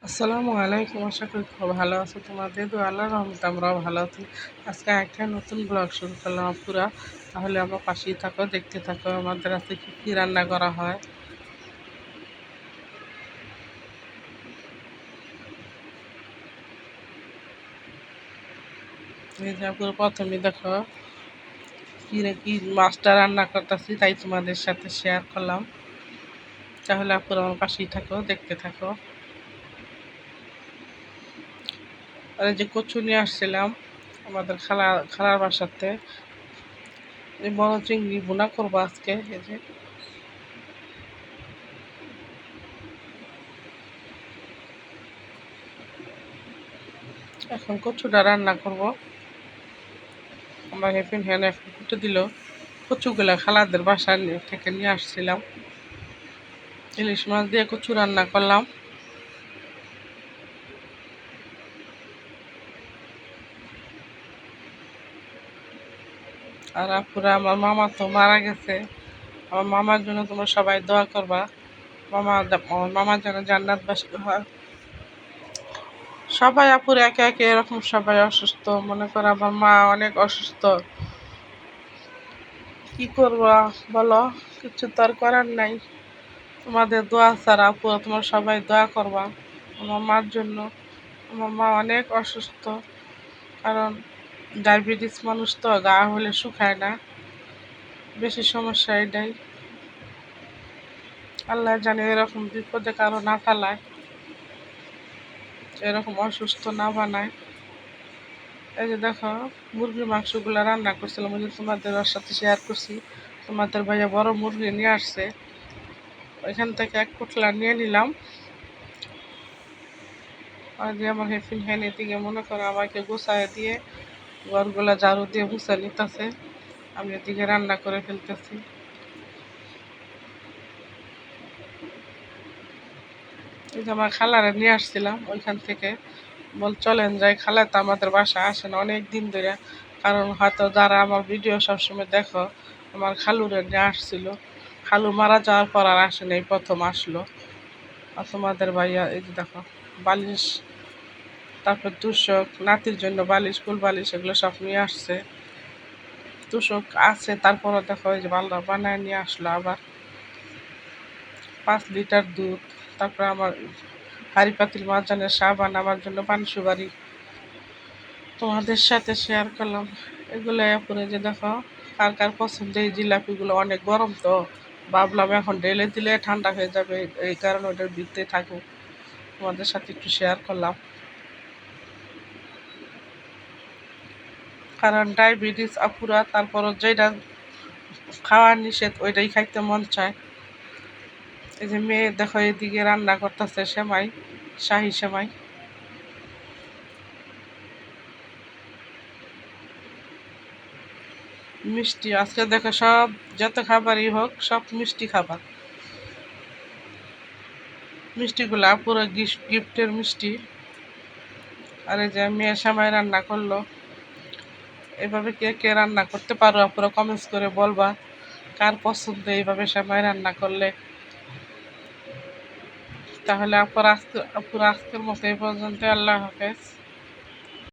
আসসালামু আলাইকুম। আশা করি খুব ভালো আছো। তোমাদের দোয়া আল্লাহর রহমতে আমরাও ভালো আছি। আজকে একটা নতুন ব্লগ শুরু করলাম আপুরা। তাহলে আমার পাশেই থাকো, দেখতে থাকো আমাদের আজকে কী কী রান্না করা হয়। এই যে আপুরা প্রথমে দেখো কী না কি মাছটা রান্না করতেছি, তাই তোমাদের সাথে শেয়ার করলাম। তাহলে আপুরা আমার পাশেই থাকো, দেখতে থাকো। আর এই যে কচু নিয়ে আসছিলাম আমাদের খালার বাসাতে। এই বড় চিংড়ি ভুনা করবো আজকে। এই যে এখন কচুটা রান্না করব। আমার হেফিন হ্যান এখন কুটে দিল। কচুগুলা খালাদের বাসা থেকে নিয়ে আসছিলাম। ইলিশ মাছ দিয়ে কচু রান্না করলাম। আর আপুরা, আমার মামা তো মারা গেছে। আমার মামার জন্য তোমরা সবাই দোয়া করবা। আমার মামার যেন জান্নাতবাসী হয়। সবাই আপুরা একে একে এরকম সবাই অসুস্থ, মনে করো আমার মা অনেক অসুস্থ। কি করবা বলো, কিছু তো আর করার নাই। তোমাদের দোয়া ছাড়া আপুরা তোমরা সবাই দোয়া করবা আমার মার জন্য। আমার মা অনেক অসুস্থ, কারণ ডায়াবেটিস মানুষ তো, গা হলে শুকায় না। বেশি সমস্যা এটাই। আল্লাহ জানে এরকম বিপদে কারো না ফেলায়, এরকম অসুস্থ না বানায়। এই যে দেখো মুরগির মাংসগুলো রান্না করছিলাম, ওই যে তোমাদের ওর সাথে শেয়ার করছি। তোমাদের ভাইয়া বড় মুরগি নিয়ে আসছে, ওইখান থেকে এক পোটলা নিয়ে নিলাম। আর যে আমার হেফিন হ্যান এদিকে মনে করো আমাকে গুছায় দিয়ে ঘরগুলা ঝাড়ু দিয়ে মুছে নিতেছে, আমি এদিকে রান্না করে ফেলতেছি। এই যে আমার খালারে নিয়ে আসছিলাম ওইখান থেকে, চলেন যাই। খালা তো আমাদের বাসায় আসে না অনেক দিন ধরে, কারণ হয়তো যারা আমার ভিডিও সবসময় দেখো, আমার খালুরে নিয়ে আসছিল। খালু মারা যাওয়ার পর আর আসে না, এই প্রথম আসলো। আর তোমাদের ভাইয়া এই যে দেখো বালিশ, তারপর তুষক, নাতির জন্য বালিশ, ফুল বালিশ, এগুলো সব নিয়ে আসছে। তুষক আছে, তারপরও দেখো এই যে বাল্লা বানায় নিয়ে আসলো আবার 5 লিটার দুধ। তারপরে আমার হাঁড়ি পাতিল মাজানের সাবান, আমার জন্য পান সুপারি তোমাদের সাথে শেয়ার করলাম। এগুলো পরে যে দেখো কার কার পছন্দ এই জিলাপিগুলো, অনেক গরম তো ভাবলাম এখন ঢেলে দিলে ঠান্ডা হয়ে যাবে, এই কারণে ওটার ভিতরে থাকুক, তোমাদের সাথে একটু শেয়ার করলাম। কারণ ডায়াবেটিস আপুরা, তারপরও যেটা খাওয়া নিষেধ ওইটাই খাইতে মন চায়। এই যে মেয়ে দেখো এদিকে রান্না করতেছে সেমাই, শাহি সেমাই। মিষ্টি আজকে দেখো সব, যত খাবারই হোক সব মিষ্টি খাবার। মিষ্টিগুলা পুরো গিফটের মিষ্টি। আর এই যে মেয়ে সেমাই রান্না করলো। এভাবে কে কে রান্না করতে পারো আপুরা কমেন্টস করে বলবা, কার পছন্দ এইভাবে সেমাই রান্না করলে। তাহলে আপুরা আজকের মতো এই পর্যন্ত। আল্লাহ হাফেজ।